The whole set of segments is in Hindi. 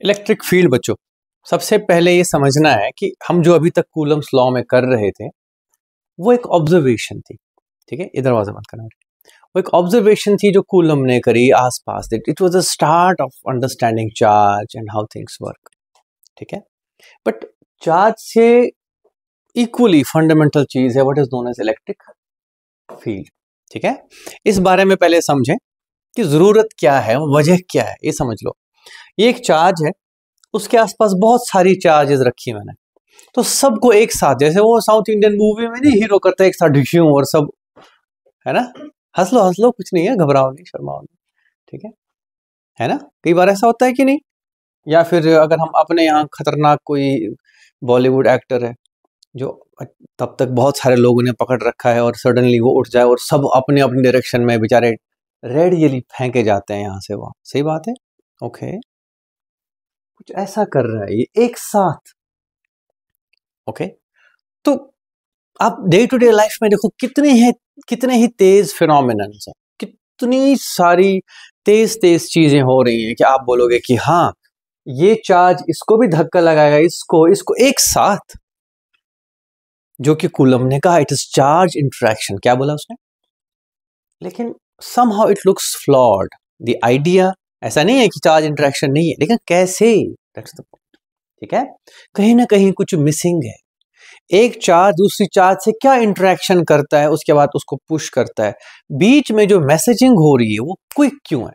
इलेक्ट्रिक फील्ड बच्चों, सबसे पहले ये समझना है कि हम जो अभी तक कूलम्स लॉ में कर रहे थे वो एक ऑब्जर्वेशन थी। ठीक है, इधर आवाज मत करना। वो एक ऑब्जर्वेशन थी जो कूलम ने करी आसपास। It was the start of understanding charge and how things work. ठीक है, बट चार्ज से इक्वली फंडामेंटल चीज है what is known as electric field. ठीक है, इस बारे में पहले समझें कि जरूरत क्या है, वजह क्या है, ये समझ लो। ये एक चार्ज है, उसके आसपास बहुत सारी चार्जेस रखी मैंने, तो सबको एक साथ, जैसे वो साउथ इंडियन मूवी में नहीं हीरो करता है एक साथ ढिश्यूं और सब, है ना, हंस लो कुछ नहीं है, घबराओ नहीं, शर्माओ नहीं। ठीक है ना, कई बार ऐसा होता है कि नहीं। या फिर अगर हम अपने यहाँ खतरनाक कोई बॉलीवुड एक्टर है जो तब तक बहुत सारे लोगों ने पकड़ रखा है और सडनली वो उठ जाए और सब अपने अपनी डायरेक्शन में बेचारे रेड जेली फेंके जाते हैं यहाँ से वहां। सही बात है, ओके, कुछ ऐसा कर रहा है ये एक साथ। ओके, तो आप डे टू डे लाइफ में देखो कितने ही तेज फिनोमिनन है, कितनी सारी तेज चीजें हो रही हैं कि आप बोलोगे कि हाँ ये चार्ज इसको भी धक्का लगाएगा, इसको एक साथ, जो कि कूलम ने कहा इट इज चार्ज इंटरेक्शन। क्या बोला उसने? लेकिन somehow it looks flawed. The idea ऐसा नहीं है कि चार्ज इंटरेक्शन नहीं है, लेकिन कैसे, that's the point. ठीक है, कहीं ना कहीं कुछ मिसिंग है। एक चार्ज दूसरी चार्ज से क्या इंटरेक्शन करता है, उसके बाद उसको पुश करता है, बीच में जो मैसेजिंग हो रही है वो क्विक क्यों है,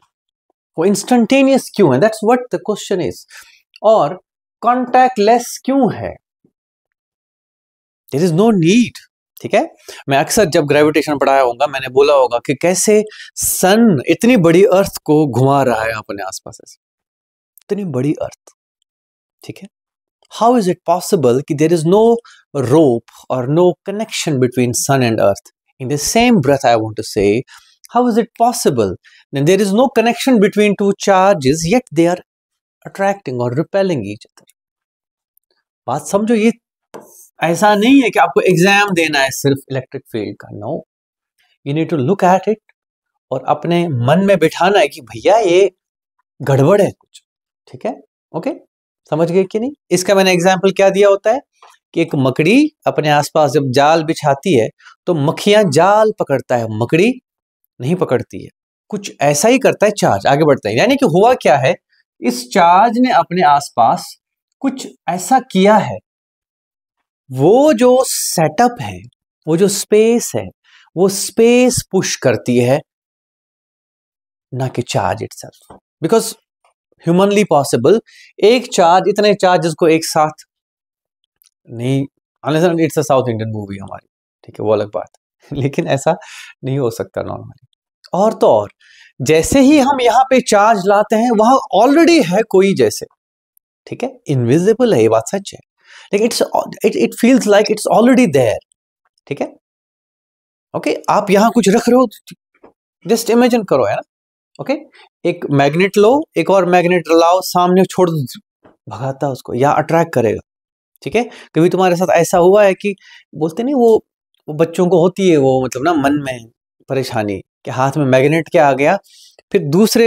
वो इंस्टेंटेनियस क्यों है, that's what the question is. और कॉन्टैक्ट लेस क्यों है, देयर इज नो नीड। ठीक है, मैं अक्सर जब ग्रेविटेशन पढ़ाया होगा मैंने बोला होगा कि कैसे सन इतनी बड़ी अर्थ को घुमा रहा है अपने आसपास, इतनी बड़ी अर्थ। ठीक है, हाउ इज इट पॉसिबल कि देयर इज नो रोप और no connection between sun and earth. In the same breath I want to say how is it possible then there is no connection between two charges yet they are attracting और रिपेलिंग ईच अदर। बात समझो, ये ऐसा नहीं है कि आपको एग्जाम देना है सिर्फ इलेक्ट्रिक फील्ड का, no, you need to look at it और अपने मन में बिठाना है कि भैया ये गड़बड़ है कुछ। ठीक है, ओके, समझ गए कि नहीं। इसका मैंने एग्जाम्पल क्या दिया होता है कि एक मकड़ी अपने आसपास जब जाल बिछाती है तो मक्खियां जाल पकड़ता है, मकड़ी नहीं पकड़ती है। कुछ ऐसा ही करता है चार्ज, आगे बढ़ता है। यानी कि हुआ क्या है, इस चार्ज ने अपने आसपास कुछ ऐसा किया है, वो जो सेटअप है, वो जो स्पेस है, वो स्पेस पुश करती है, ना कि charge itself. Because humanly possible एक चार्ज इतने चार्जेस को एक साथ नहीं, unless it's a south Indian movie हमारी, ठीक है, वो अलग बात है, लेकिन ऐसा नहीं हो सकता नॉर्मली। और तो और जैसे ही हम यहाँ पे चार्ज लाते हैं वहां ऑलरेडी है कोई, जैसे, ठीक है, इनविजिबल है, ये बात सच है, लेकिन it feels like it's already there. ठीक है, ओके, आप यहां कुछ रख रहे हो, जस्ट इमेजिन करो, है ना, ओके, एक मैग्नेट लो, एक और मैग्नेट लाओ, सामने छोड़ दो, भगाता उसको या अट्रैक्ट करेगा। ठीक है, कभी तुम्हारे साथ ऐसा हुआ है कि बोलते नहीं वो बच्चों को होती है वो, मतलब ना मन में परेशानी कि हाथ में मैग्नेट क्या आ गया, फिर दूसरे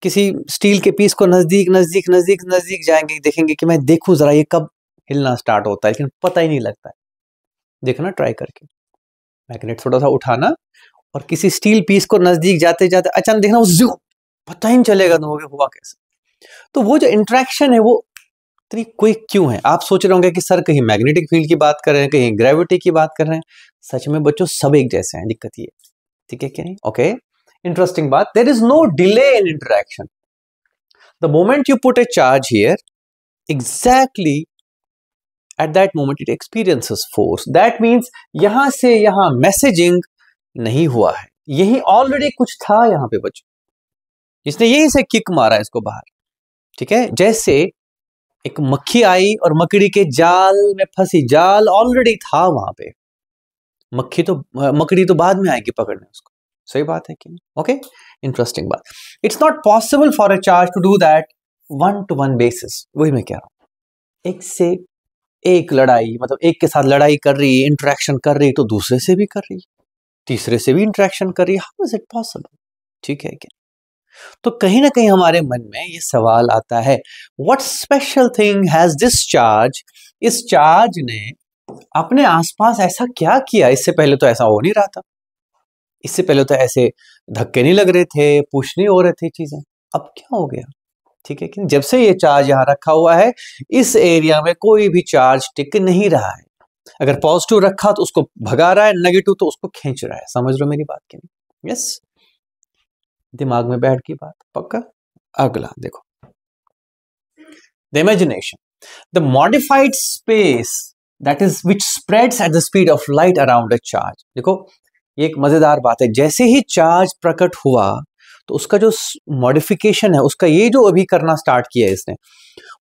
किसी स्टील के पीस को नजदीक नजदीक नजदीक नजदीक जाएंगे, देखेंगे कि मैं देखूं जरा ये कब हिलना स्टार्ट होता है, लेकिन पता ही नहीं लगता है। देखना ट्राई करके, मैग्नेट थोड़ा सा उठाना और किसी स्टील पीस को नजदीक जाते जाते अचानक देखना वो पता ही नहीं चलेगा तुमको हुआ कैसे। तो वो जो इंट्रैक्शन है वो इतनी क्विक क्यों है। आप सोच रहे होंगे कि सर कहीं मैग्नेटिक फील्ड की बात कर रहे हैं, कहीं ग्रेविटी की बात कर रहे हैं। सच में बच्चों सब एक जैसे हैं, दिक्कत ये, ठीक है कि नहीं, ओके, इंटरेस्टिंग बात, there is no delay in interaction. The moment you put a charge here, exactly at that moment it experiences force. That means यहां से यहां मैसेजिंग नहीं हुआ है, यही ऑलरेडी कुछ था यहाँ पे बच्चों, इसने यहीं से किक मारा है इसको बाहर। ठीक है, जैसे एक मक्खी आई और मकड़ी के जाल में फंसी, जाल ऑलरेडी था वहां पे, मकड़ी तो बाद में आएगी पकड़ने उसको। सही बात है कि नहीं, ओके, इंटरेस्टिंग बात। It's not possible for a charge to do that one to one basis. वही मैं कह रहा हूं, एक से एक लड़ाई, मतलब एक के साथ लड़ाई कर रही है, इंटरेक्शन कर रही है, तो दूसरे से भी कर रही है, तीसरे से भी इंटरेक्शन कर रही है, हाउ इज इट पॉसिबल। ठीक है क्या, तो कहीं ना कहीं हमारे मन में ये सवाल आता है, what special thing has this charge, इस चार्ज ने अपने आसपास ऐसा क्या किया, इससे पहले तो ऐसा हो नहीं रहा था, इससे पहले तो ऐसे धक्के नहीं लग रहे थे, पुश नहीं हो रहे थे चीजें, अब क्या हो गया? ठीक है कि जब से ये चार्ज यहाँ रखा हुआ है, इस एरिया में कोई भी चार्ज टिक नहीं रहा है। अगर पॉजिटिव रखा तो उसको भगा रहा है, नेगेटिव तो उसको खींच रहा है। समझ लो मेरी बात की नहीं? यस, दिमाग में बैठ की बात पक्का। अगला देखो, the imagination, the modified space that is which spreads at the speed of light around a charge. देखो ये एक मजेदार बात है, जैसे ही चार्ज प्रकट हुआ तो उसका जो मॉडिफिकेशन है, उसका ये जो अभी करना स्टार्ट किया है इसने,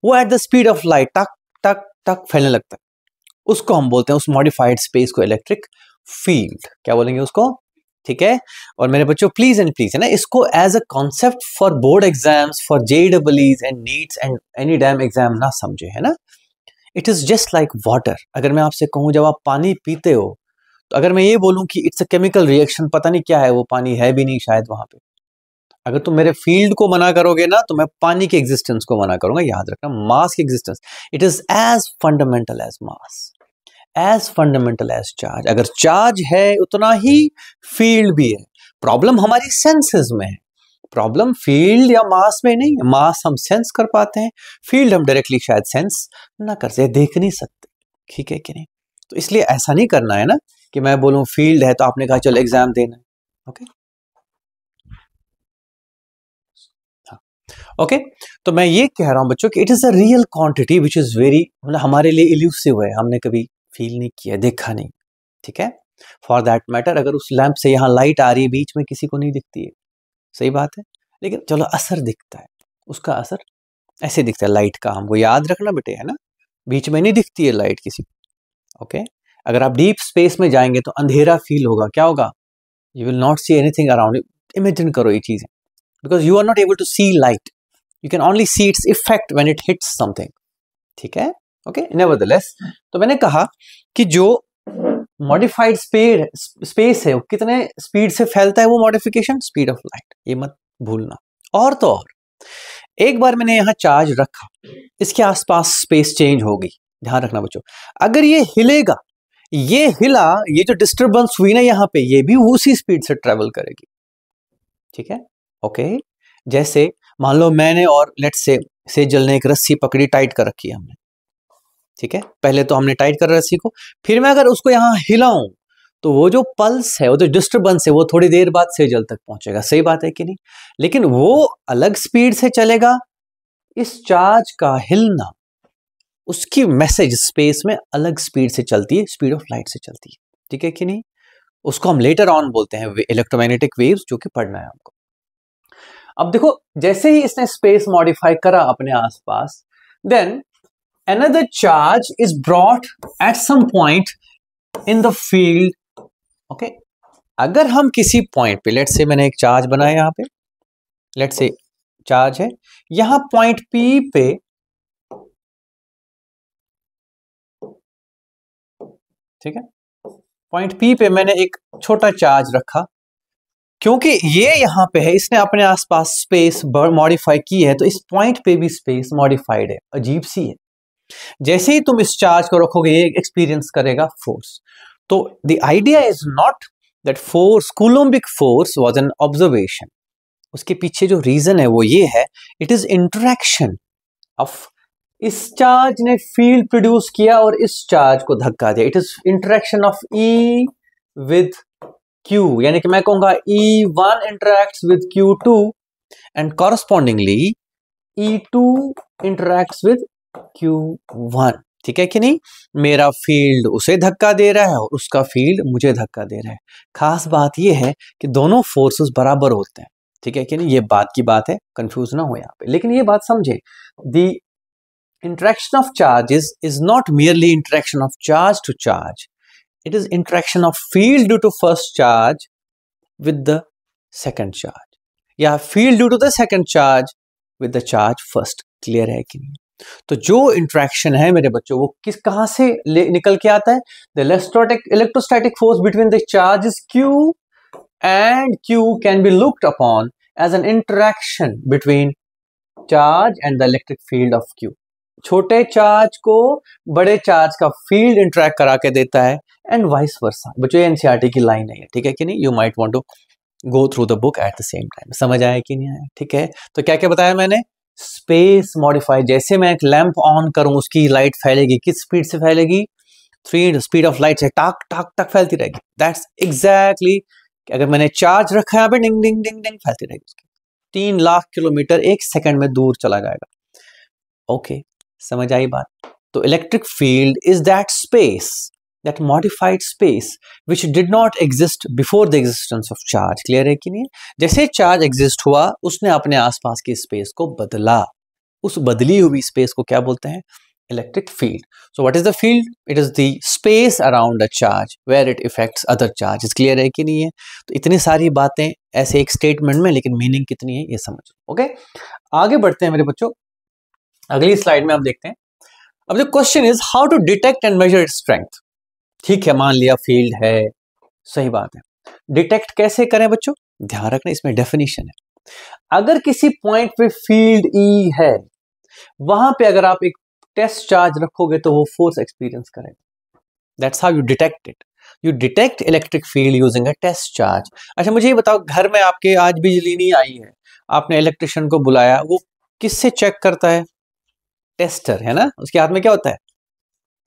वो at the speed of light टक टक टक फैलने लगता है। उसको हम बोलते हैं, उस मॉडिफाइड स्पेस को, इलेक्ट्रिक फील्ड। क्या बोलेंगे उसको? ठीक है। और मेरे बच्चों प्लीज एंड प्लीज है ना, इसको as a concept for board exams, for JEEs and NEETs and any damn exam ना समझे, है ना। It is just like water. अगर मैं आपसे कहूं जब आप पानी पीते हो, तो अगर मैं ये बोलूं कि इट्स अ केमिकल रिएक्शन, पता नहीं क्या है वो, पानी है भी नहीं शायद वहां पे। अगर तुम मेरे फील्ड को मना करोगे ना, तो मैं पानी के एग्जिस्टेंस को मना करूंगा। याद रखना, मास की existence, it is as fundamental as mass, as fundamental as charge. अगर चार्ज है उतना ही फील्ड भी है। प्रॉब्लम हमारी सेंसेस में है, प्रॉब्लम फील्ड या मास में नहीं है। मास हम सेंस कर पाते हैं, फील्ड हम डायरेक्टली शायद सेंस ना कर सकते, देख नहीं सकते। ठीक है कि नहीं? तो इसलिए ऐसा नहीं करना है ना कि मैं बोलूं फील्ड है तो आपने कहा चलो एग्जाम देना है। ओके ओके, तो मैं ये कह रहा हूं बच्चों कि it is a real quantity which is very, मतलब हमारे लिए इल्यूसिव है, हमने कभी फील नहीं किया, देखा नहीं। ठीक है। फॉर दैट मैटर, अगर उस लैंप से यहाँ लाइट आ रही है, बीच में किसी को नहीं दिखती है, सही बात है, लेकिन चलो असर दिखता है, उसका असर ऐसे दिखता है लाइट का। हमको याद रखना बेटे, है ना, बीच में नहीं दिखती है लाइट किसी को। ओके, अगर आप डीप स्पेस में जाएंगे तो अंधेरा फील होगा। क्या होगा? You will not see anything around you. Imagine करो ये चीजें, because you are not able to see light, you can only see its effect when it hits something. ठीक है? ओके, nevertheless, तो मैंने कहा कि जो मॉडिफाइड स्पेस है, वो कितने स्पीड से फैलता है, वो मॉडिफिकेशन स्पीड ऑफ लाइट, ये मत भूलना। और तो और, एक बार मैंने यहां चार्ज रखा, इसके आसपास स्पेस चेंज हो गई। ध्यान रखना बच्चों, अगर ये हिलेगा, ये हिला, ये जो डिस्टर्बेंस हुई ना यहां पे, ये भी उसी स्पीड से ट्रेवल करेगी। ठीक है? ओके, जैसे मान लो मैंने और लेट्स से जल ने एक रस्सी पकड़ी, टाइट कर रखी है हमने। ठीक है, पहले तो हमने टाइट कर रस्सी को, फिर मैं अगर उसको यहां हिलाऊं तो वो जो पल्स है, वो जो डिस्टर्बेंस है, वो थोड़ी देर बाद से जल तक पहुंचेगा। सही बात है कि नहीं? लेकिन वो अलग स्पीड से चलेगा। इस चार्ज का हिलना, उसकी मैसेज स्पेस में अलग स्पीड से चलती है, स्पीड ऑफ लाइट से चलती है। ठीक है कि नहीं? उसको हम लेटर ऑन बोलते हैं इलेक्ट्रोमैग्नेटिक वेव्स, जो कि पढ़ना है हमको। अब देखो, जैसे ही इसने स्पेस मॉडिफाई करा अपने आसपास, then another charge is brought at some point in the field. Okay, अगर हम किसी पॉइंट पे, लेट्स से मैंने एक चार्ज बनाया यहां पे, लेट्स से चार्ज है यहां पॉइंट P पे, ठीक है, पॉइंट P पे मैंने एक छोटा चार्ज रखा, क्योंकि ये यहां पे है, इसने अपने आसपास स्पेस मॉडिफाई की है, तो इस पॉइंट पे भी स्पेस मॉडिफाइड है। अजीब सी है। जैसे ही तुम इस चार्ज को रखोगे, ये एक्सपीरियंस करेगा फोर्स। तो the idea is not that force, coulombic force was an observation. उसके पीछे जो रीजन है वो ये है, इट इज इंटरेक्शन ऑफ, इस चार्ज ने फील्ड प्रोड्यूस किया और इस चार्ज को धक्का दिया। It is interaction of E with Q, यानी कि मैं कहूंगा E1 interacts with Q2 and correspondingly E2 interacts with Q1। ठीक है कि नहीं? मेरा फील्ड उसे धक्का दे रहा है और उसका फील्ड मुझे धक्का दे रहा है। खास बात यह है कि दोनों फोर्सेस बराबर होते हैं। ठीक है कि नहीं? ये बात की बात है, कंफ्यूज ना हो यहाँ पे। लेकिन ये बात समझे, the interaction of charges is not merely interaction of charge to charge, it is interaction of field due to first charge with the second charge, या field due to the second charge with the charge first. Clear है कि नहीं? तो जो इंट्रैक्शन है मेरे बच्चों, वो कहां से निकल के आता है? The electrostatic force between the charges Q and Q can be looked upon as an interaction between charge and the electric field of Q. छोटे चार्ज को बड़े चार्ज का फील्ड इंटरेक्ट करा के देता है एंड वाइस वर्सा। बच्चों एनसीईआरटी की लाइन है, ठीक है कि नहीं? You might want to go through the book at the same time. समझ आया कि नहीं आया? ठीक है, तो क्या क्या बताया मैंने? स्पेस मॉडिफाई, जैसे मैं एक लैंप ऑन करूं उसकी लाइट फैलेगी, किस स्पीड से फैलेगी? 3 स्पीड ऑफ लाइट से टाक टाक टाक फैलती रहेगी। दैट्स एग्जैक्टली, अगर मैंने चार्ज रखा है यहाँ पे, डिंग डिंग डिंग डिंग फैलती रहेगी उसकी। 3 लाख किलोमीटर 1 सेकंड में दूर चला जाएगा। ओके, समझ आई बात? तो electric field is that space, that modified space which did not exist before the existence of charge। Clear है कि नहीं? जैसे चार्ज एग्जिस्ट हुआ, उसने अपने आसपास की स्पेस को बदला। उस बदली हुई स्पेस को क्या बोलते हैं? Electric field. So what is the field? It is the space around a charge where it effects other charges. Clear है कि नहीं है? तो इतनी सारी बातें ऐसे एक स्टेटमेंट में, लेकिन मीनिंग कितनी है ये समझो। ओके, आगे बढ़ते हैं मेरे बच्चों। अगली स्लाइड में आप देखते हैं। अब the question is how to detect and measure its strength. ठीक है, मान लिया फील्ड है, सही बात है, डिटेक्ट कैसे करें बच्चों? ध्यान रखना, इसमें डेफिनेशन है। अगर किसी पॉइंट पे फील्ड ई है, वहां पे अगर आप एक टेस्ट चार्ज रखोगे तो वो फोर्स एक्सपीरियंस करेगा। That's how you detect it. You detect electric field using a test charge. अच्छा मुझे ये बताओ, घर में आपके आज बिजली नहीं आई है, आपने इलेक्ट्रिशियन को बुलाया, वो किससे चेक करता है? टेस्टर है ना, उसके हाथ में क्या होता है?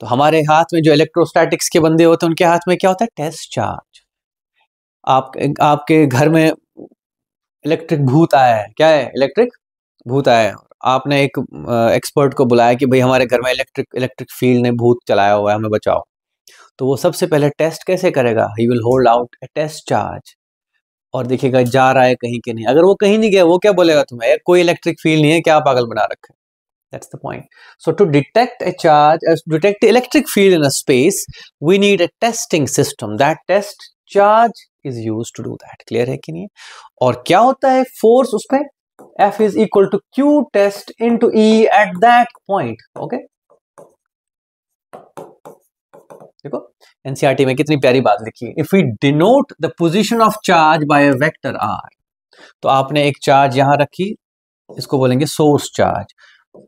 तो हमारे हाथ में जो इलेक्ट्रोस्टैटिक्स के बंदे होते हैं, उनके हाथ में क्या होता है? Test charge. आपके घर में इलेक्ट्रिक भूत आया है, क्या है? इलेक्ट्रिक भूत आया है। आपने एक एक्सपर्ट को बुलाया कि भाई हमारे घर में इलेक्ट्रिक फील्ड ने भूत चलाया हुआ है, हमें बचाओ। तो वो सबसे पहले टेस्ट कैसे करेगा? He will hold out a test charge और देखिएगा जा रहा है कहीं के नहीं। अगर वो कहीं नहीं गया, वो क्या बोलेगा तुम्हें? कोई इलेक्ट्रिक फील्ड नहीं है, क्या पागल बना रखा है? That's the point. So to detect a charge, detect the electric field in a space, we need a testing system. That test charge is used to do that. Clear है कि नहीं? और क्या होता है फोर्स उसपे? F is equal to Q test into E at that point. Okay? देखो एनसीईआरटी में कितनी प्यारी बात लिखी है। If we denote the position of charge by a vector R, तो आपने एक चार्ज यहां रखी, इसको बोलेंगे सोर्स चार्ज,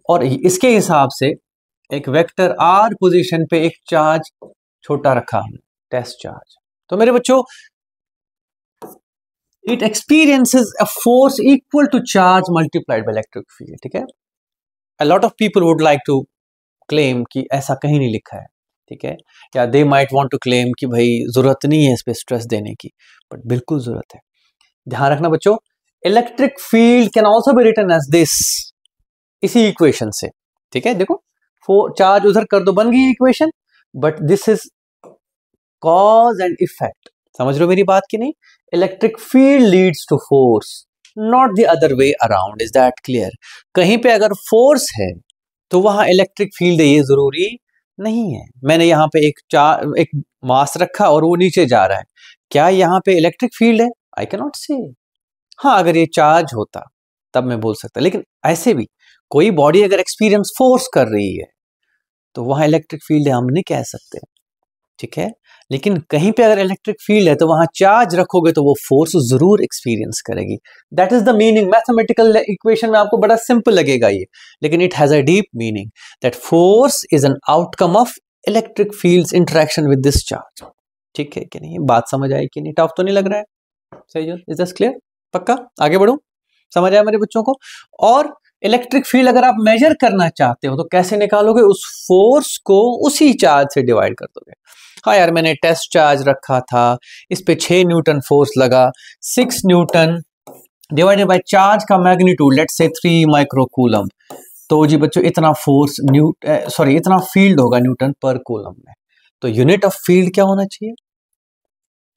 और इसके हिसाब से एक वेक्टर आर पोजीशन पे एक चार्ज छोटा रखा हमने, टेस्ट चार्ज। तो मेरे बच्चों, it experiences a force equal to charge multiplied by electric field. ठीक है, a lot of people would like to claim कि ऐसा कहीं नहीं लिखा है, ठीक है, या they might want to claim कि भाई जरूरत नहीं है इस पे स्ट्रेस देने की, बट बिल्कुल जरूरत है। ध्यान रखना बच्चों, electric field can also be written as this, इसी इक्वेशन से। ठीक है, देखो चार्ज उधर कर दो, बन गई equation, but this is cause and effect. समझ रहे हो मेरी बात की नहीं? Electric field leads to force, not the other way around. Is that clear? कहीं पे अगर फोर्स है तो वहां इलेक्ट्रिक फील्ड है, ये जरूरी नहीं है। मैंने यहाँ पे एक मास रखा और वो नीचे जा रहा है, क्या यहाँ पे इलेक्ट्रिक फील्ड है? आई कैन नॉट से। हाँ, अगर ये चार्ज होता तब मैं बोल सकता, लेकिन ऐसे भी कोई बॉडी अगर एक्सपीरियंस फोर्स कर रही है तो वहां इलेक्ट्रिक फील्ड है, हम नहीं कह सकते। ठीक है, लेकिन कहीं पे अगर इलेक्ट्रिक फील्ड है तो वहां चार्ज रखोगे तो वो फोर्स जरूर एक्सपीरियंस करेगी। That is the meaning. Mathematical equation में आपको बड़ा सिंपल लगेगा ये, लेकिन it has a deep meaning that force is an outcome of electric fields interaction with this charge. ठीक है कि नहीं? बात समझ आई कि नहीं? टफ तो नहीं लग रहा है? सही है, इज दिस क्लियर? पक्का? आगे बढ़ो, समझ आया मेरे बच्चों को? और इलेक्ट्रिक फील्ड अगर आप मेजर करना चाहते हो तो कैसे निकालोगे? उस फोर्स को उसी चार्ज से डिवाइड कर दोगे। हाँ यार, मैंने टेस्ट चार्ज रखा था, इस पे 6 न्यूटन फोर्स लगा, 6 न्यूटन डिवाइडेड बाय चार्ज का मैग्नीट्यूड लेट्स से 3 माइक्रोकूलम, तो जी बच्चों इतना फोर्स इतना फील्ड होगा न्यूटन पर कूलम में। तो यूनिट ऑफ फील्ड क्या होना चाहिए?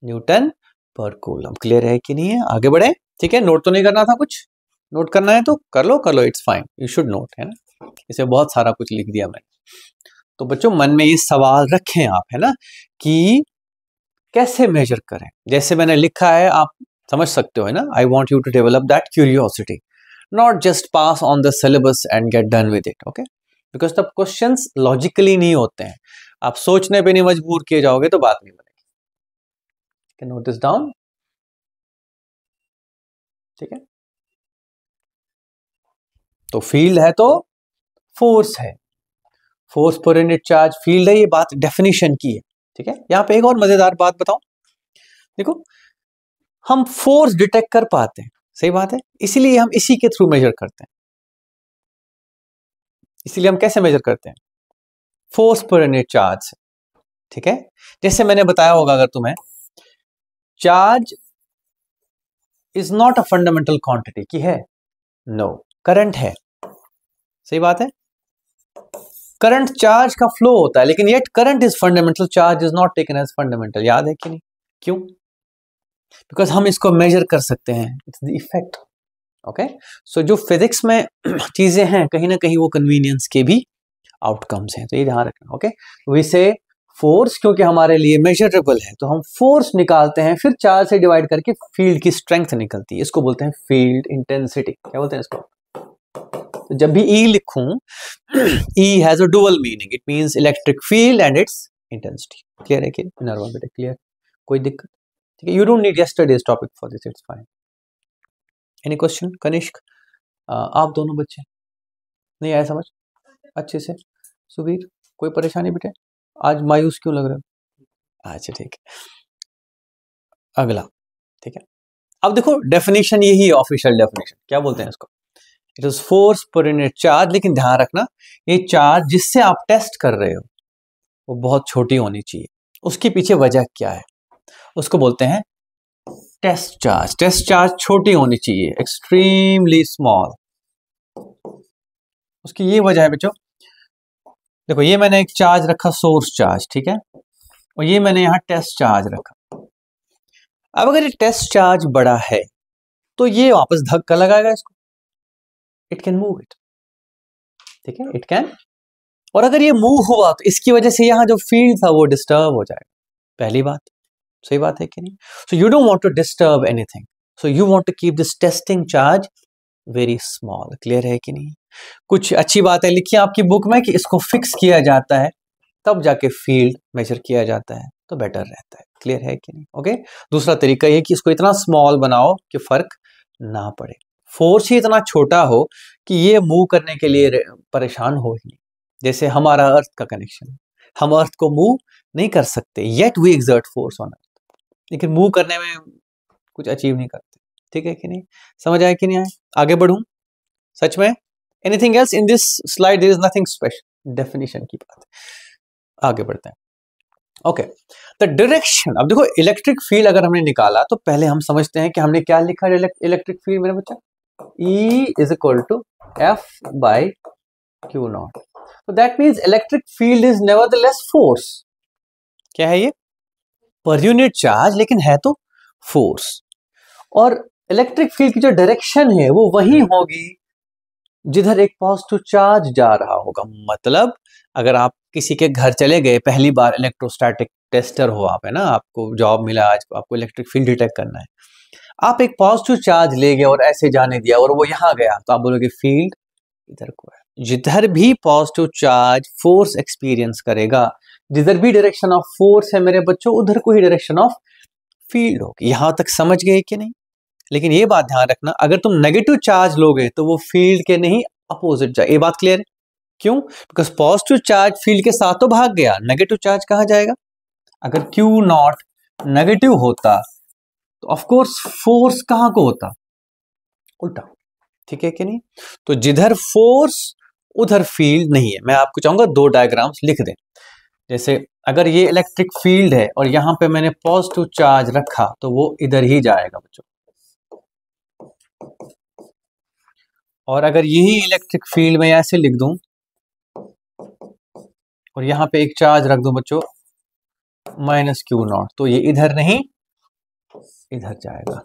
न्यूटन पर कूलम। क्लियर है कि नहीं है? आगे बढ़े। ठीक है, नोट तो नहीं करना था? कुछ नोट करना है तो कर लो, it's fine, you should note, है ना? इसे बहुत सारा कुछ लिख दिया मैंने। तो बच्चों मन में ये सवाल रखें आप, है ना, कि कैसे मेजर करें। जैसे मैंने लिखा है आप समझ सकते हो, है ना? I want you to develop that curiosity, not just pass on the syllabus and get done with it. Okay, because तब क्वेश्चंस लॉजिकली नहीं होते हैं, आप सोचने पे नहीं मजबूर किए जाओगे तो बात नहीं बनेगी। Note this down. ठीक है, तो फील्ड है तो फोर्स है, force per unit charge field है, ये बात डेफिनेशन की है। ठीक है, यहां पे एक और मजेदार बात बताऊं, देखो हम फोर्स डिटेक्ट कर पाते हैं, सही बात है, इसीलिए हम इसी के थ्रू मेजर करते हैं। इसीलिए हम कैसे मेजर करते हैं? फोर्स पर यूनिट चार्ज से। ठीक है, जैसे मैंने बताया होगा अगर तुम्हें, charge is not a fundamental quantity की है, नो, करंट है, सही बात है, करंट चार्ज का फ्लो होता है, लेकिन yet current is fundamental, charge is not taken as fundamental, याद है कि नहीं? क्यों? बिकॉज हम इसको मेजर कर सकते हैं, इट्स द इफेक्ट। ओके, सो जो फिजिक्स में चीजें हैं कहीं ना कहीं वो कन्वीनियंस के भी आउटकम्स हैं, तो ये ध्यान रखना। ओके, वैसे फोर्स क्योंकि हमारे लिए मेजरेबल है, तो हम फोर्स निकालते हैं, फिर चार्ज से डिवाइड करके फील्ड की स्ट्रेंथ निकलती है, इसको बोलते हैं फील्ड इंटेंसिटी। क्या बोलते हैं इसको? तो जब भी E लिखूं, E has a dual meaning, it means electric field and its intensity. Clear है कि नर्वा बेटा? क्लियर, कोई दिक्कत? ठीक है, you don't need yesterday's topic for this, it's fine. Any question? Kanishk, आप दोनों बच्चे नहीं आए समझ अच्छे से? सुबीर, कोई परेशानी बेटे? आज मायूस क्यों लग रहे हो? अच्छा ठीक है, अगला। ठीक है, अब देखो डेफिनेशन यही है, ऑफिशियल डेफिनेशन क्या बोलते हैं इसको? It is force per unit charge, लेकिन ध्यान रखना ये चार्ज जिससे आप टेस्ट कर रहे हो वो बहुत छोटी होनी चाहिए। उसके पीछे वजह क्या है? उसको बोलते हैं टेस्ट चार्ज। टेस्ट चार्ज छोटी होनी चाहिए, एक्सट्रीमली स्मॉल। उसकी ये वजह है बच्चों, देखो ये मैंने एक चार्ज रखा सोर्स चार्ज, ठीक है, और ये मैंने यहां टेस्ट चार्ज रखा। अब अगर ये टेस्ट चार्ज बड़ा है तो ये वापस धक्का लगाएगा इसको, इट कैन मूव इट। ठीक है, इट कैन, और अगर ये मूव हुआ तो इसकी वजह से यहां जो फील्ड था वो डिस्टर्ब हो जाएगा। पहली बात, सही बात है कि नहीं? So you don't want to disturb anything, so you want to keep this testing charge very small. Clear है कि नहीं? कुछ अच्छी बात है लिखी आपकी बुक में कि इसको फिक्स किया जाता है तब जाके फील्ड मेजर किया जाता है, तो बेटर रहता है। क्लियर है कि नहीं? ओके, दूसरा तरीका ये कि इसको इतना स्मॉल बनाओ कि फर्क ना पड़े, फोर्स ही इतना छोटा हो कि ये मूव करने के लिए परेशान हो ही नहीं। जैसे हमारा अर्थ का कनेक्शन, हम अर्थ को मूव नहीं कर सकते, yet we exert force on earth, लेकिन मूव करने में कुछ अचीव नहीं करते। ठीक है कि नहीं? समझ आया कि नहीं आया? आगे बढ़ूं सच में? Anything else in this slide? There is nothing special, definition की बात है। आगे बढ़ते हैं। Okay, the direction. अब देखो इलेक्ट्रिक फील्ड अगर हमने निकाला तो पहले हम समझते हैं कि हमने क्या लिखा इलेक्ट्रिक फील्ड मेरे बच्चा, E is equal to F by Q naught. So that means electric field is nevertheless force. क्या है ये? पर यूनिट चार्ज, लेकिन है तो फोर्स। और इलेक्ट्रिक फील्ड की जो डायरेक्शन है वो वही होगी जिधर एक पॉजिटिव चार्ज जा रहा होगा। मतलब अगर आप किसी के घर चले गए, पहली बार इलेक्ट्रोस्टैटिक टेस्टर हो आप, है ना, आपको जॉब मिला आज, आपको इलेक्ट्रिक फील्ड डिटेक्ट करना है, आप एक पॉजिटिव चार्ज ले गए और ऐसे जाने दिया और वो यहां गया, तो आप बोलोगे फील्ड इधर को है। जिधर भी पॉजिटिव चार्ज फोर्स एक्सपीरियंस करेगा, जिधर भी डायरेक्शन ऑफ फोर्स है मेरे बच्चों, उधर को ही डायरेक्शन ऑफ फील्ड होगी। यहां तक समझ गए कि नहीं? लेकिन ये बात ध्यान रखना, अगर तुम नेगेटिव चार्ज लोगे तो वो फील्ड के नहीं अपोजिट जाए। ये बात क्लियर है? क्यों? बिकॉज पॉजिटिव चार्ज फील्ड के साथ तो भाग गया, नेगेटिव चार्ज कहां जाएगा? अगर Q नॉट नेगेटिव होता तो ऑफ कोर्स फोर्स कहां को होता? उल्टा। ठीक है कि नहीं? तो जिधर फोर्स उधर फील्ड नहीं है। मैं आपको चाहूंगा दो डायग्राम्स लिख दें। जैसे अगर ये इलेक्ट्रिक फील्ड है और यहां पे मैंने पॉजिटिव चार्ज रखा तो वो इधर ही जाएगा बच्चों, और अगर यही इलेक्ट्रिक फील्ड में ऐसे लिख दूं और यहां पे एक चार्ज रख दूं बच्चों -Q नॉट, तो ये इधर नहीं इधर जाएगा।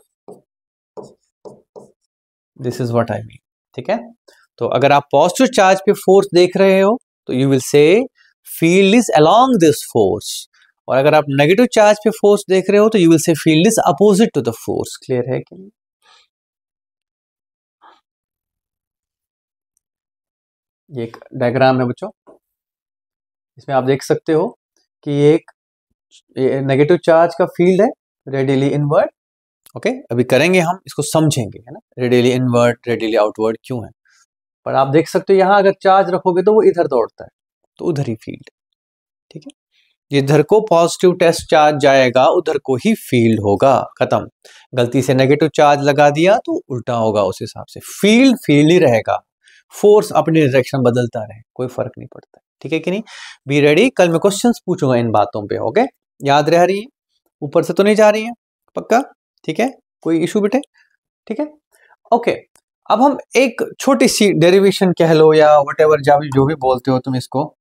This is what I mean. ठीक है, तो अगर आप पॉजिटिव चार्ज पे फोर्स देख रहे हो तो you will say field is along this force, और अगर आप नेगेटिव चार्ज पे फोर्स देख रहे हो तो you will say field is opposite to the force. Clear है कि नहीं? ये एक डायग्राम है बच्चों, इसमें आप देख सकते हो कि ये एक नेगेटिव चार्ज का फील्ड है, रेडियली इनवर्ट। ओके, अभी करेंगे हम इसको समझेंगे, है ना, रेडियली इनवर्ट रेडियली आउटवर्ड क्यों है। पर आप देख सकते हो यहाँ अगर चार्ज रखोगे तो वो इधर दौड़ता है, तो उधर ही फील्ड। ठीक है, जिधर को पॉजिटिव टेस्ट चार्ज जाएगा उधर को ही फील्ड होगा, खत्म। गलती से नेगेटिव चार्ज लगा दिया तो उल्टा होगा, उस हिसाब से फील्ड फील्ड ही रहेगा, फोर्स अपनी डायरेक्शन बदलता रहे, कोई फर्क नहीं पड़ता। ठीक है कि नहीं? बी रेडी, कल मैं क्वेश्चंस पूछूंगा इन बातों पे। ओके, याद रह रही है? ऊपर से तो नहीं जा रही है? पक्का? ठीक है, कोई इशू बेटे? ठीक है, ओके। अब हम एक छोटी सी डेरिवेशन कह लो या व्हाटएवर जो भी बोलते हो तुम इसको,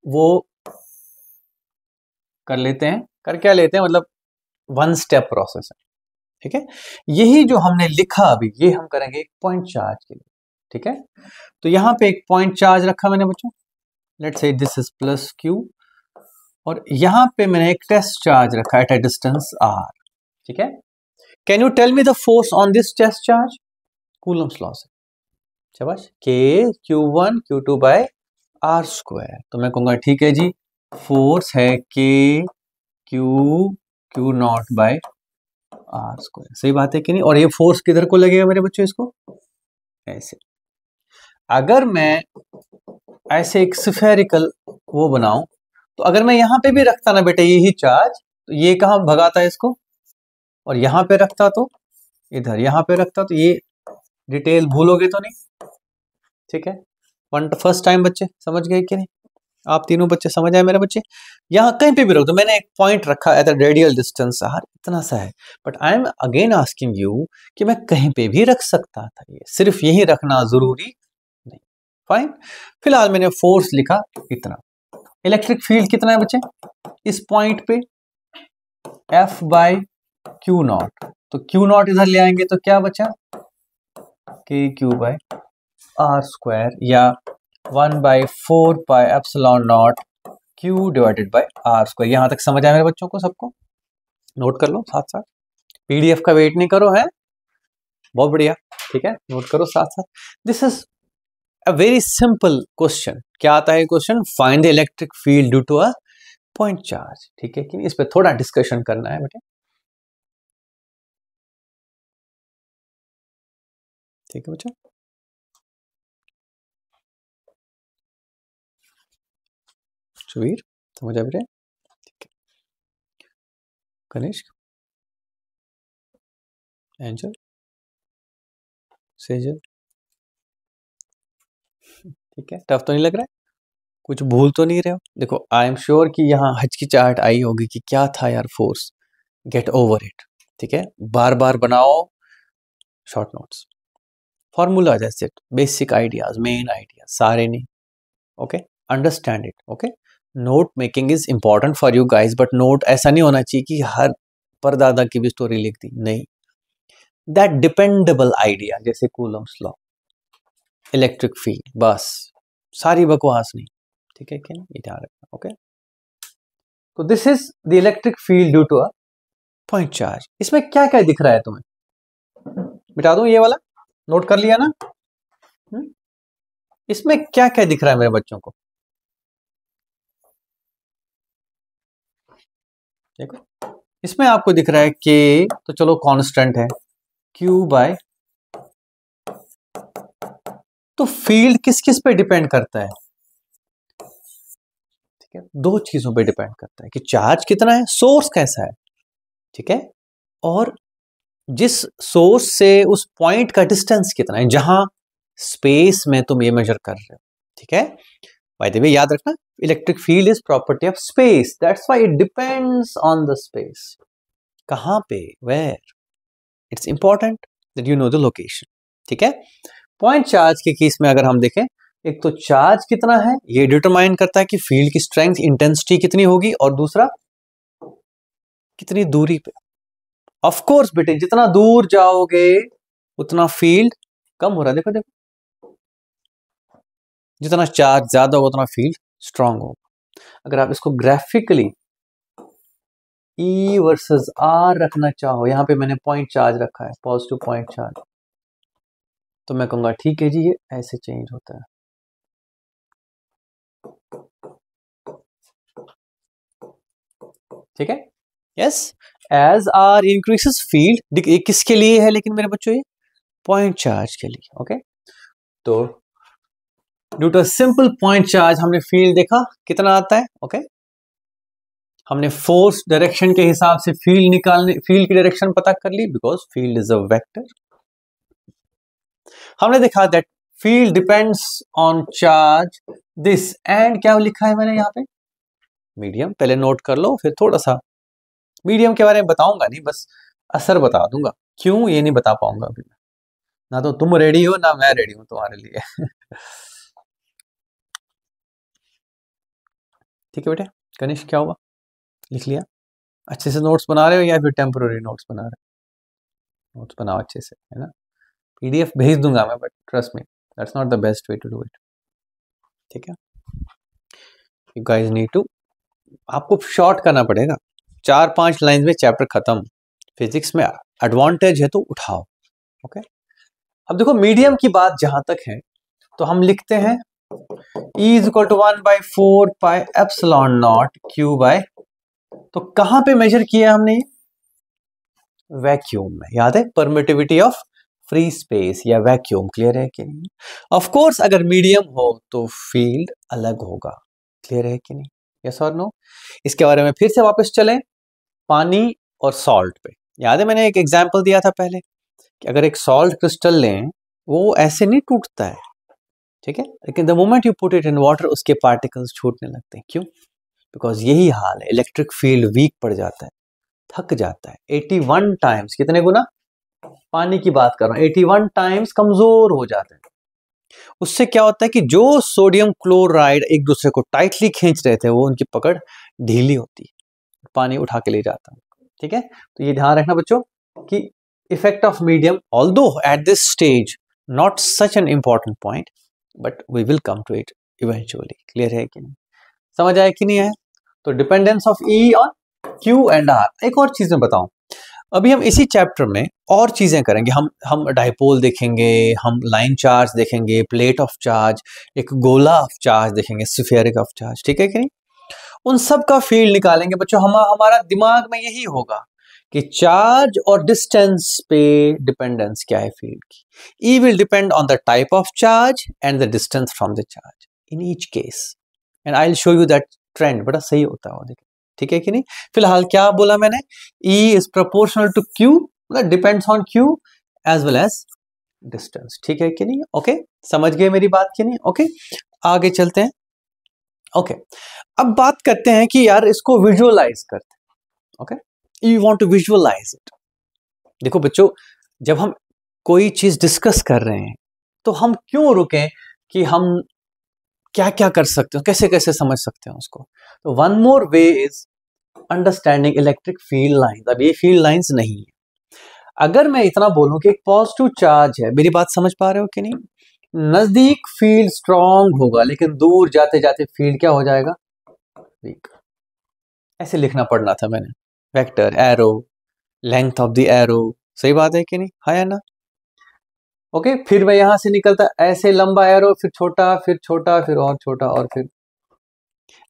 वो कर लेते हैं। कर क्या लेते हैं, मतलब वन स्टेप प्रोसेस है। ठीक है, यही जो हमने लिखा अभी ये हम करेंगे एक पॉइंट चार्ज के लिए। ठीक है, तो यहां पे एक पॉइंट चार्ज रखा मैंने बच्चों, let's say this is plus Q, और यहां पे मैंने एक टेस्ट चार्ज रखा एट अ डिस्टेंस आर। ठीक है, can you tell me the force on this test charge? Coulomb's law से, शाबाश, के Q1 Q2 bye R square. तो मैं कहूंगा ठीक है जी, फोर्स है k Q naught by R square. सही बात है कि नहीं? और ये फोर्स किधर को लगेगा मेरे बच्चों? इसको ऐसे। अगर मैं ऐसे एक स्फेरिकल वो बनाऊं, तो अगर मैं यहां पे भी रखता ना बेटे यही चार्ज, तो ये कहां भगाता है इसको, और यहां पे रखता तो इधर, यहां पे रखता तो ये, डिटेल भूलोगे तो नहीं? ठीक है, फर्स्ट टाइम बच्चे समझ गए कि नहीं? आप तीनों बच्चे समझ आए मेरे बच्चे? यहाँ कहीं पे भी रख दो, मैंने एक पॉइंट रखा at the radial distance R, इतना सा है, but I am again asking you कि मैं कहीं पे भी रख सकता था, ये सिर्फ यही रखना जरूरी नहीं। फाइन, फिलहाल मैंने फोर्स लिखा इतना। इलेक्ट्रिक फील्ड कितना है बच्चे इस पॉइंट पे? F by Q naught. तो क्यू नॉट इधर ले आएंगे तो क्या बचा? के क्यू बाय आर स्क्वायर, या 1/4πε0 Q divided by R square. यहां तक समझ आया मेरे बच्चों को? सबको नोट कर लो साथ साथ, पीडीएफ का वेट नहीं करो, है बहुत बढ़िया। ठीक है, नोट करो साथ साथ। This is a very simple question. क्या आता है question? Find the electric field due to a point charge. ठीक है कि नहीं? इस पे थोड़ा डिस्कशन करना है बेटे। ठीक है बच्चा, सुवीर समझ आ बेटे? ठीक है, कनिष्क, एंजल, सेजल, ठीक है, टफ तो नहीं लग रहा है? कुछ भूल तो नहीं रहे हो? देखो आई एम श्योर कि यहाँ हिचकिचाहट आई होगी कि क्या था यार फोर्स, गेट ओवर इट। ठीक है, बार बार बनाओ शॉर्ट नोट्स, फॉर्मूला जैसे बेसिक आइडियाज, मेन आइडियाज, सारे नहीं। Okay, understand it. Okay, note making is important for you guys, but note ऐसा नहीं होना चाहिए कि हर परदादा की भी स्टोरी लिख दी, नहीं। दैट डिपेंडेबल आइडिया, जैसे कूलम्स लॉ, इलेक्ट्रिक फील्ड, बस सारी बकवास नहीं। ठीक है क्या? ये ध्यान रखना। ओके, तो this is the electric field due to a point charge. इसमें क्या क्या दिख रहा है तुम्हें? मिटा दूं ये वाला, नोट कर लिया ना? इसमें क्या क्या दिख रहा है मेरे बच्चों को? देखो, इसमें आपको दिख रहा है के, तो चलो कांस्टेंट है, क्यू बाय, तो फील्ड किस किस पे डिपेंड करता है? ठीक है, दो चीजों पे डिपेंड करता है कि चार्ज कितना है, सोर्स कैसा है। ठीक है, और जिस सोर्स से उस पॉइंट का डिस्टेंस कितना है, जहां स्पेस में तुम ये मेजर कर रहे हो। ठीक है, बाय द वे याद रखना, electric field is property of space, that's why it depends on the space. कहां पे, where, it's important that you know the location. ठीक है, पॉइंट चार्ज के केस में अगर हम देखें, एक तो चार्ज कितना है ये डिटरमाइन करता है कि फील्ड की स्ट्रेंथ, इंटेंसिटी कितनी होगी, और दूसरा कितनी दूरी पे। ऑफ कोर्स बेटे, जितना दूर जाओगे उतना फील्ड कम हो रहा है। देखो देखो, जितना चार्ज ज्यादा होगा उतना फील्ड स्ट्रांग होगा। अगर आप इसको ग्राफिकली E वर्सेस R रखना चाहो, यहां पे मैंने पॉइंट चार्ज रखा है, पॉजिटिव पॉइंट चार्ज, तो मैं कहूंगा ठीक है जी, ये ऐसे चेंज होता है। ठीक है, yes, as R increases field, किसके लिए है लेकिन मेरे बच्चों? ये पॉइंट चार्ज के लिए। ओके, तो due to simple point charge हमने फील्ड देखा कितना आता है। ओके, हमने फोर्स डायरेक्शन के हिसाब से फील्ड की डायरेक्शन पता कर ली, because field is a vector. हमने देखा that field depends on charge this, and क्या लिखा है मैंने यहाँ पे, मीडियम। पहले नोट कर लो, फिर थोड़ा सा मीडियम के बारे में बताऊंगा नहीं, बस असर बता दूंगा, क्यों ये नहीं बता पाऊंगा अभी। ना तो तुम रेडी हो ना मैं रेडी हूं तुम्हारे लिए। ठीक है बेटे। कनिष्क क्या हुआ, लिख लिया? अच्छे से नोट्स बना रहे हो या फिर टेम्पोररी नोट्स बना रहे हो? नोट्स बनाओ अच्छे से, है ना। पीडीएफ भेज दूंगा मैं, but trust me that's not the best way to do it. ठीक है, यू गाइस नीड टू, आपको शॉर्ट करना पड़ेगा, 4-5 लाइन में चैप्टर खत्म। फिजिक्स में एडवांटेज है तो उठाओ। ओके, अब देखो मीडियम की बात जहां तक है तो हम लिखते हैं E is equal to 1/4 pi epsilon naught Q by, तो कहां पे मेजर किया हमने? वैक्यूम में, याद है, परमिटिविटी ऑफ फ्री स्पेस या वैक्यूम। क्लियर है कि नहीं? ऑफ कोर्स अगर मीडियम हो तो फील्ड अलग होगा। क्लियर है कि नहीं? यस और नो? इसके बारे में फिर से वापस चलें, पानी और सॉल्ट पे। याद है मैंने एक एग्जांपल दिया था पहले कि अगर एक सॉल्ट क्रिस्टल लें, वो ऐसे नहीं टूटता है, ठीक है, लेकिन the moment you put it in water उसके पार्टिकल्स छूटने लगते हैं। क्यों? बिकॉज यही हाल है, इलेक्ट्रिक फील्ड वीक पड़ जाता है, थक जाता है। 81 टाइम्स, कितने गुना? पानी की बात कर रहा हूं, 81 टाइम्स कमजोर हो जाता है। उससे क्या होता है कि जो सोडियम क्लोराइड एक दूसरे को टाइटली खींच रहे थे, वो उनकी पकड़ ढीली होती है, पानी उठा के ले जाता है। ठीक है, तो ये ध्यान रखना बच्चों कि effect of medium, although at this stage not such an important point, but we will come to it eventually. Clear है कि नहीं? समझ आया कि नहीं है? तो dependence of E on Q and R. एक और चीज मैं बताऊं, अभी हम इसी चैप्टर में और चीजें करेंगे। हम डाइपोल देखेंगे, हम लाइन चार्ज देखेंगे, प्लेट ऑफ चार्ज, एक गोला ऑफ चार्ज देखेंगे, स्फेरिक ऑफ चार्ज। ठीक है कि नहीं? उन सब का फील्ड निकालेंगे बच्चों। हमारा दिमाग में यही होगा कि चार्ज और डिस्टेंस पे डिपेंडेंस क्या है फील्ड की। E will depend on the type of charge and the distance from the charge in each case, and I will show you that trend. बड़ा सही होता है वो, देखिए। ठीक है कि नहीं? फिलहाल क्या बोला मैंने? E is proportional to Q, मतलब depends on Q as well as distance. ठीक है कि नहीं? ओके, समझ गए मेरी बात कि नहीं? ओके, आगे चलते हैं। ओके, अब बात करते हैं कि यार इसको विजुअलाइज करते हैं। Okay, you want to visualise it. देखो बच्चों, जब हम कोई चीज डिस्कस कर रहे हैं तो हम क्यों रुकें कि हम क्या क्या कर सकते हो, कैसे कैसे समझ सकते हैं उसको। तो one more way is understanding electric field lines. अब ये फील्ड लाइंस नहीं है। अगर मैं इतना बोलूं कि एक पॉजिटिव चार्ज है, मेरी बात समझ पा रहे हो कि नहीं? नजदीक फील्ड स्ट्रांग होगा, लेकिन दूर जाते जाते फील्ड क्या हो जाएगा? वीक। ऐसे लिखना पड़ना था मैंने, vector, arrow, length of the arrow. सही बात है कि नहीं? हाँ या ना? ओके, फिर मैं यहां से निकलता ऐसे लंबा एरो, फिर छोटा, फिर छोटा, फिर और छोटा, और फिर,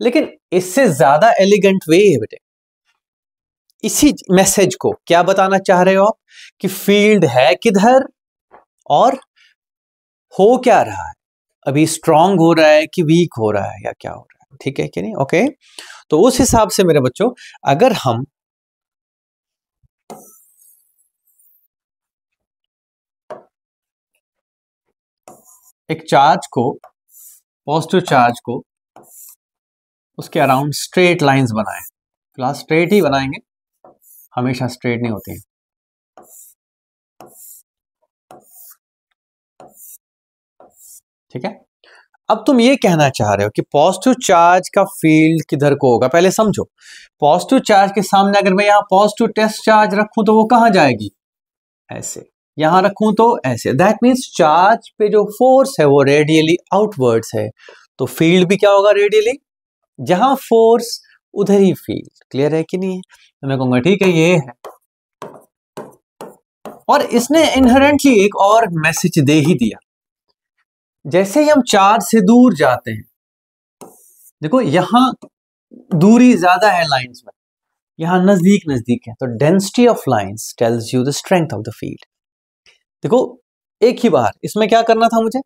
लेकिन इससे ज्यादा एलिगेंट वे है बेटे। इसी मैसेज को क्या बताना चाह रहे हो आप कि फील्ड है किधर और हो क्या रहा है, अभी स्ट्रांग हो रहा है कि वीक हो रहा है या क्या हो रहा है। ठीक है कि नहीं? ओके, तो उस हिसाब से मेरे बच्चों, अगर हम एक चार्ज को, पॉजिटिव चार्ज को, उसके अराउंड स्ट्रेट लाइंस बनाएं, फिलहाल स्ट्रेट ही बनाएंगे, हमेशा स्ट्रेट नहीं होती है। ठीक है, अब तुम ये कहना चाह रहे हो कि पॉजिटिव चार्ज का फील्ड किधर को होगा। पहले समझो, पॉजिटिव चार्ज के सामने अगर मैं यहां पॉजिटिव टेस्ट चार्ज रखूं तो वो कहां जाएगी? ऐसे। यहां रखूं तो ऐसे। दैट मीन्स चार्ज पे जो फोर्स है वो रेडियली आउटवर्ड्स है, तो फील्ड भी क्या होगा? रेडियली। जहां फोर्स उधर ही फील्ड। क्लियर है कि नहीं? तो मैं कहूंगा ठीक है, ये है। और इसने इनहेरेंटली एक और मैसेज दे ही दिया। जैसे ही हम चार्ज से दूर जाते हैं, देखो यहां दूरी ज्यादा है लाइंस में, यहां नजदीक नजदीक है, तो density of lines tells you the strength of the field. देखो एक ही बार इसमें क्या करना था मुझे?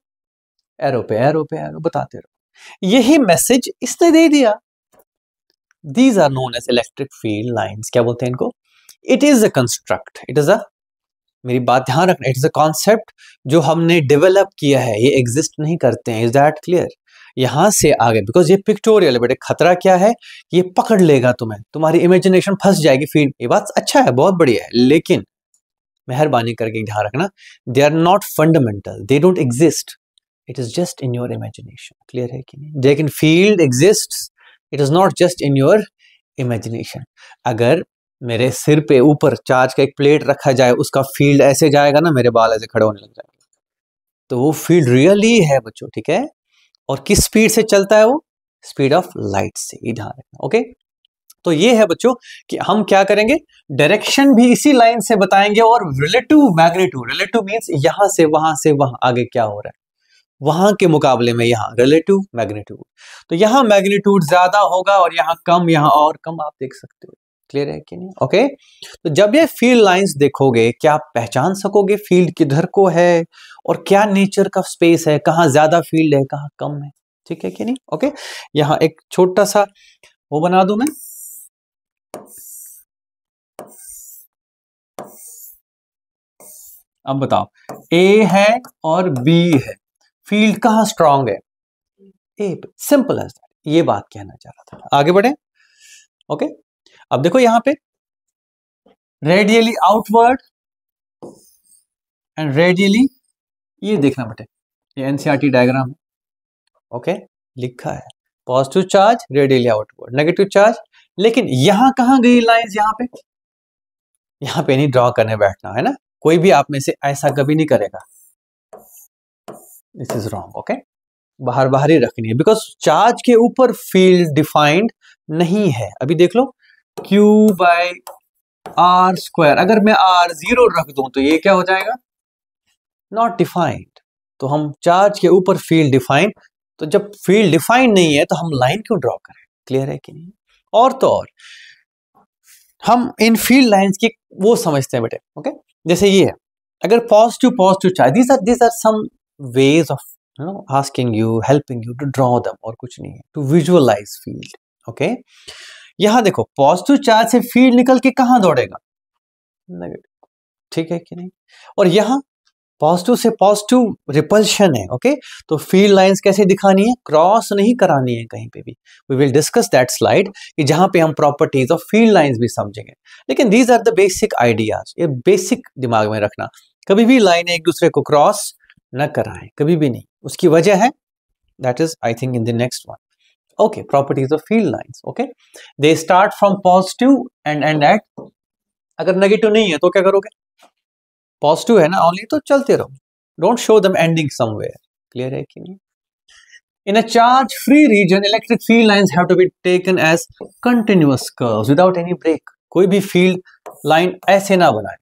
एरो पे एरो पे एरो बताते रहो। यही मैसेज इसने दे दिया। These are known as electric field lines. क्या बोलते हैं इनको? It is a construct, it is a, मेरी बात ध्यान रखना, इट इज अ कॉन्सेप्ट जो हमने डेवलप किया है, ये एग्जिस्ट नहीं करते हैं। Is that clear? यहां से आगे, बिकॉज ये पिक्टोरियल है बेटे, खतरा क्या है, ये पकड़ लेगा तुम्हें, तुम्हारी इमेजिनेशन फंस जाएगी फील्ड। ये बात अच्छा है, बहुत बढ़िया है, लेकिन मेहरबानी करके ध्यान रखना, they are not fundamental, they don't exist, it is just in your imagination. Clear है कि नहीं? लेकिन field exists, it is not just in your imagination. अगर मेरे सिर पे ऊपर चार्ज का एक प्लेट रखा जाए, उसका फील्ड ऐसे जाएगा ना, मेरे बाल ऐसे खड़े होने लग जाएंगे, तो वो फील्ड रियली है बच्चों, ठीक है? और किस स्पीड से चलता है वो? स्पीड ऑफ लाइट से, ये ध्यान रखना। ओके, तो ये है बच्चों कि हम क्या करेंगे, डायरेक्शन भी इसी लाइन से बताएंगे, और रिलेटिव मैग्नीट्यूड, रिलेटिव मींस यहां से वहां आगे क्या हो रहा है, वहां के मुकाबले में यहाँ रिलेटिव मैग्नीट्यूड। तो यहाँ मैग्नीट्यूड ज्यादा होगा और यहाँ कम, यहाँ और कम, आप देख सकते हो। क्लियर है कि नहीं? ओके, तो जब ये फील्ड लाइंस देखोगे, क्या आप पहचान सकोगे फील्ड किधर को है और क्या नेचर का स्पेस है, कहाँ ज्यादा फील्ड है, कहाँ कम है। ठीक है कि नहीं? ओके, यहाँ एक छोटा सा वो बना दूं मैं, अब बताओ, ए है और बी है, फील्ड कहाँ स्ट्रांग है? ए पे। सिंपल एज दैट, ये बात कहना चाह रहा था। आगे बढ़े। ओके, अब देखो यहां पे रेडियली आउटवर्ड एंड रेडियली, ये देखना बेटे, ये एनसीईआरटी डायग्राम है। ओके, लिखा है positive charge radially outward, negative charge. लेकिन यहां कहां गई लाइंस? यहां पे नहीं ड्रॉ करने बैठना है ना, कोई भी आप में से ऐसा कभी नहीं करेगा, दिस इज रॉन्ग। ओके, बाहर बाहर ही रखनी है, बिकॉज चार्ज के ऊपर फील्ड डिफाइंड नहीं है। अभी देख लो, Q बाय आर स्क्वायर, अगर मैं R 0 रख दूं तो ये क्या हो जाएगा? Not defined. तो हम चार्ज के ऊपर फील्ड डिफाइंड, तो जब फील्ड डिफाइंड नहीं है तो हम लाइन क्यों ड्रॉ करें? क्लियर है कि नहीं? और तो और हम इन फील्ड लाइंस की वो समझते हैं बेटे। ओके, जैसे ये है, अगर positive charge, these are some ways of asking you, helping you to draw them, और कुछ नहीं है, टू विजुअलाइज फील्ड। ओके, यहां देखो, पॉजिटिव चार्ज से फील्ड निकल के कहां दौड़ेगा? नेगेटिव। ठीक है कि नहीं? और यहां पॉजिटिव से पॉजिटिव रिपल्शन है। ओके, तो फील्ड लाइंस कैसे दिखानी है? क्रॉस नहीं करानी है कहीं पे भी। We will discuss that slide, कि जहां पे हम प्रॉपर्टीज ऑफ फील्ड लाइंस भी समझेंगे। लेकिन these are the basic ideas, ये बेसिक दिमाग में रखना। कभी भी लाइन एक दूसरे को क्रॉस न कराएं, कभी भी नहीं। उसकी वजह है, that is I think in the next one. Okay, properties of field lines. Okay, they start from positive and end at, अगर नेगेटिव नहीं है तो क्या करोगे? पॉजिटिव है ना ओनली, तो चलते रहो, don't show them ending somewhere. Clear है कि नहीं? In a charge free region, electric field lines have to be taken as continuous curves without any break. कोई भी फील्ड लाइन ऐसे ना बनाए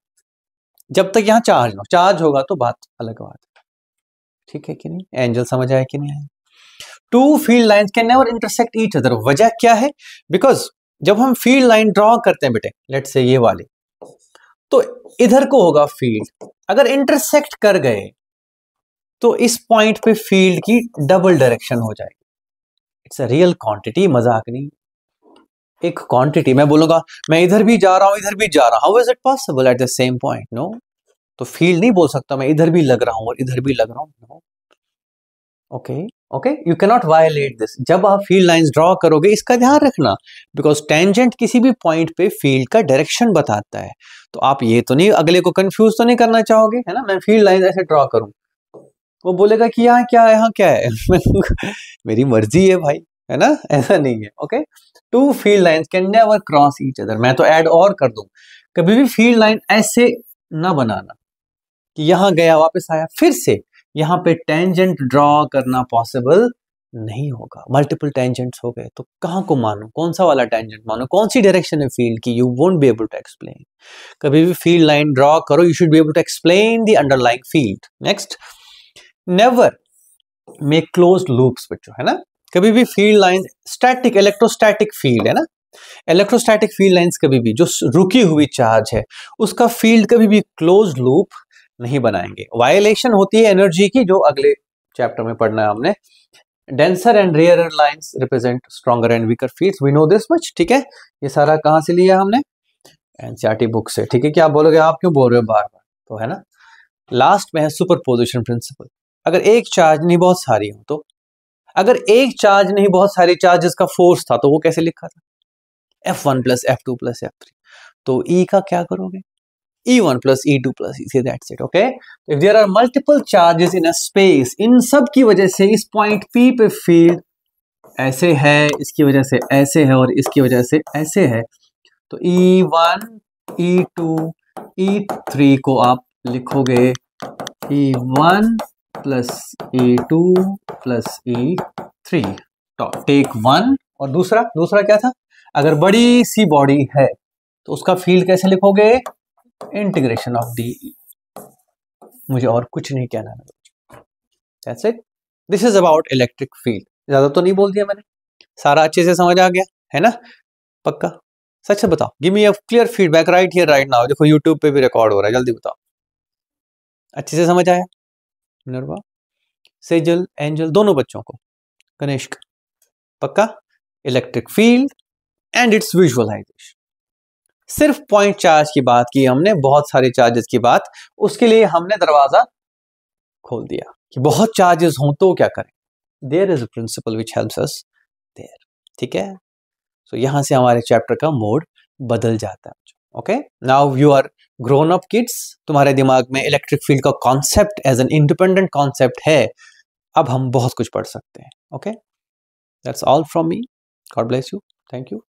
जब तक यहां चार्ज ना हो। चार्ज होगा तो बात अलग बात है। ठीक है कि नहीं? एंजल समझ आया कि नहीं आया? Two field lines can never intersect each other. वजह क्या है? बिकॉज जब हम फील्ड लाइन ड्रॉ करते हैं बेटे, लेट्स से ये वाली, तो इधर को होगा फील्ड, अगर इंटरसेक्ट कर गए तो इस पॉइंट पे फील्ड की डबल डायरेक्शन हो जाएगी। इट्स अ रियल क्वांटिटी, मजाक नहीं। एक क्वांटिटी, मैं बोलूंगा मैं इधर भी जा रहा हूं, इधर भी जा रहा हूं, how is it possible at the same point? No, तो फील्ड नहीं बोल सकता मैं इधर भी लग रहा हूं और इधर भी लग रहा हूं। No, okay okay, you can not violate this. जब आप फील्ड लाइंस ड्रॉ करोगे, इसका ध्यान रखना, बिकॉज टेंजेंट किसी भी पॉइंट पे फील्ड का डायरेक्शन बताता है। तो आप ये तो नहीं, अगले को कंफ्यूज तो नहीं करना चाहोगे, है ना? मैं फील्ड लाइन ऐसे ड्रॉ करूं, वो बोलेगा कि यहाँ क्या है, यहाँ क्या है। मेरी मर्जी है भाई, है ना? ऐसा नहीं है। Okay, two field lines can never cross each other. मैं तो ऐड और कर दूं, कभी भी फील्ड लाइन ऐसे ना बनाना कि यहां गया वापस आया, फिर से यहां पे टेंजेंट ड्रॉ करना पॉसिबल नहीं होगा। मल्टीपल टेंजेंट्स हो गए तो कहां को मानो, कौन सा वाला टेंजेंट मानो, कौन सी डायरेक्शन है फील्ड की? You won't be able to explain. कभी भी फील्ड लाइन ड्रॉ करो, you should be able to explain the underlying field. Next, never make closed loops बच्चों, है ना? कभी भी field line, static electrostatic field है ना, इलेक्ट्रोस्टैटिक फील्ड लाइंस कभी भी, जो रुकी हुई चार्ज है उसका फील्ड कभी भी क्लोज्ड लूप नहीं बनाएंगे। वायलेशन होती है एनर्जी की, जो अगले चैप्टर में पढ़ना है हमने। Denser and rarer lines represent stronger and weaker fields, we know this much, ठीक है। ये सारा कहाँ से लिया हमने? एनसीईआरटी बुक से, ठीक है। क्या आप बोलोगे, आप क्यों बोल रहे हो बार बार, तो है ना। लास्ट में है सुपरपोजिशन प्रिंसिपल। अगर एक चार्ज नहीं बहुत सारी हो तो, अगर एक चार्ज नहीं बहुत सारी चार्जेस का फोर्स था तो वो कैसे लिखा था? F1 plus F2 plus F3। तो E का क्या करोगे? E1 plus E2 plus E3, that's it, okay? If there are multiple charges in a space, इन सब की वजह से इस पॉइंट P पे फील्ड ऐसे है, इसकी वजह से ऐसे है और इसकी वजह से ऐसे है, तो E1, E2, E3 को आप लिखोगे E1 plus E2 plus E3। तो टेक वन। और दूसरा क्या था? अगर बड़ी सी बॉडी है तो उसका फील्ड कैसे लिखोगे? Integration of D. मुझे और कुछ नहीं कहना है। That's it. This is about electric field. ज्यादा तो नहीं बोल दिया मैंने, सारा अच्छे से समझ आ गया है ना? पक्का? सच से बताओ, give me a clear feedback right here right now. देखो यूट्यूब पे भी रिकॉर्ड हो रहा है, जल्दी बताओ, अच्छे से समझ आया? मिनरवा, सेजल, एंजल, दोनों बच्चों को, कनिष्क, पक्का? Electric field and its visualisation. सिर्फ पॉइंट चार्ज की बात की हमने, बहुत सारे चार्जेस की बात, उसके लिए हमने दरवाजा खोल दिया कि बहुत चार्जेस हों तो क्या करें। There is a principle which helps us there, ठीक है। सो यहां से हमारे चैप्टर का मोड बदल जाता है। Okay, now you are grown up kids, तुम्हारे दिमाग में इलेक्ट्रिक फील्ड का concept as an independent concept है। अब हम बहुत कुछ पढ़ सकते हैं। Okay, that's all from me, God bless you, thank you.